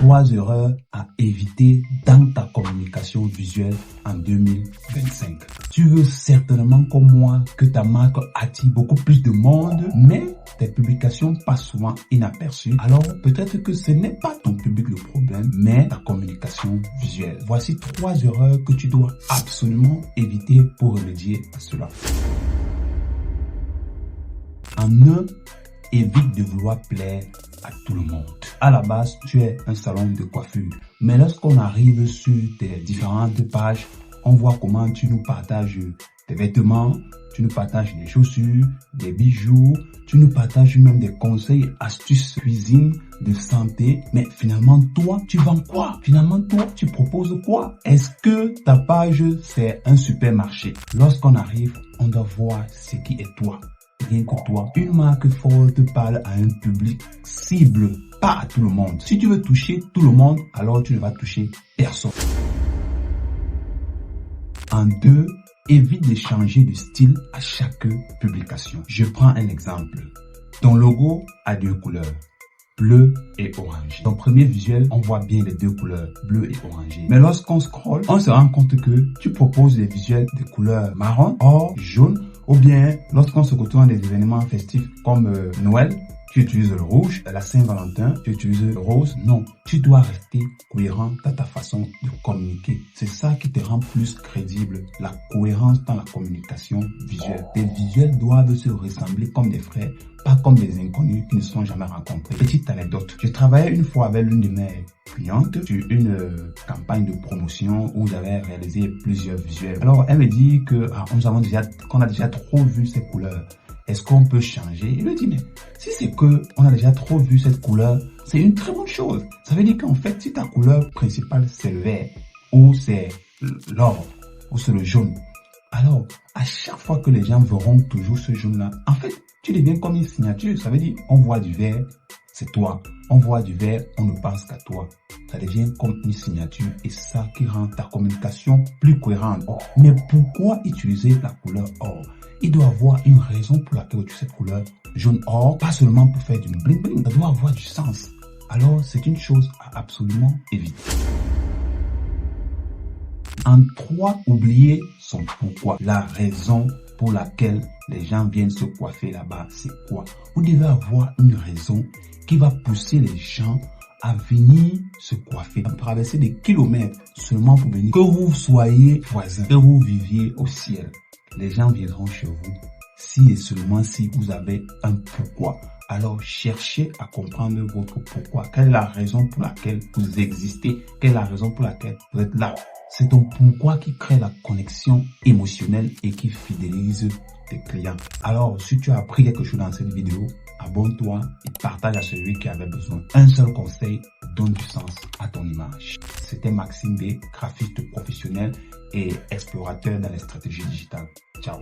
3 erreurs à éviter dans ta communication visuelle en 2025. Tu veux certainement comme moi que ta marque attire beaucoup plus de monde, mais tes publications passent souvent inaperçues. Alors peut-être que ce n'est pas ton public le problème, mais ta communication visuelle. Voici 3 erreurs que tu dois absolument éviter pour remédier à cela. En 1, évite de vouloir plaire à tout le monde. À la base, tu es un salon de coiffure. Mais lorsqu'on arrive sur tes différentes pages, on voit comment tu nous partages tes vêtements, tu nous partages des chaussures, des bijoux, tu nous partages même des conseils, astuces, cuisine, de santé. Mais finalement, toi, tu vends quoi? Finalement, toi, tu proposes quoi? Est-ce que ta page, c'est un supermarché? Lorsqu'on arrive, on doit voir ce qui est toi. Rien que toi. Une marque forte parle à un public cible, pas à tout le monde. Si tu veux toucher tout le monde, alors tu ne vas toucher personne. En 2, évite de changer de style à chaque publication. Je prends un exemple. Ton logo a 2 couleurs, bleu et orange. Dans le premier visuel, on voit bien les 2 couleurs, bleu et orangé. Mais lorsqu'on scrolle, on se rend compte que tu proposes des visuels de couleurs marron, or, jaune, ou bien lorsqu'on se retrouve dans des événements festifs comme Noël, tu utilises le rouge, la Saint-Valentin, tu utilises le rose. Non, tu dois rester cohérent dans ta façon de communiquer. C'est ça qui te rend plus crédible, la cohérence dans la communication visuelle. Les visuels doivent se ressembler comme des frères, pas comme des inconnus qui ne se sont jamais rencontrés. Petite anecdote, je travaillais une fois avec l'une de mes clientes sur une campagne de promotion où j'avais réalisé plusieurs visuels. Alors elle me dit que qu'on a déjà trop vu ces couleurs. Est-ce qu'on peut changer? Il me dit, mais si c'est que on a déjà trop vu cette couleur, c'est une très bonne chose. Ça veut dire qu'en fait, si ta couleur principale c'est le vert, ou c'est l'or, ou c'est le jaune, alors à chaque fois que les gens verront toujours ce jaune-là, en fait, tu deviens comme une signature. Ça veut dire, on voit du vert, c'est toi. On voit du vert, on ne pense qu'à toi. Ça devient comme une signature et ça qui rend ta communication plus cohérente. Mais pourquoi utiliser la couleur or? Il doit avoir une raison pour laquelle tu utilises cette couleur jaune or, pas seulement pour faire du bling bling, ça doit avoir du sens. Alors, c'est une chose à absolument éviter. En 3, oubliez son pourquoi. La raison pour laquelle les gens viennent se coiffer là-bas, c'est quoi? Vous devez avoir une raison qui va pousser les gens à venir se coiffer, à traverser des kilomètres seulement pour venir. Que vous soyez voisins, que vous viviez au ciel, les gens viendront chez vous si et seulement si vous avez un pourquoi. Alors cherchez à comprendre votre pourquoi. Quelle est la raison pour laquelle vous existez? Quelle est la raison pour laquelle vous êtes là? C'est ton pourquoi qui crée la connexion émotionnelle et qui fidélise tes clients. Alors, si tu as appris quelque chose dans cette vidéo, abonne-toi et partage à celui qui avait besoin. Un seul conseil, donne du sens à ton image. C'était Maxime B, graphiste professionnel et explorateur dans les stratégies digitales. Ciao.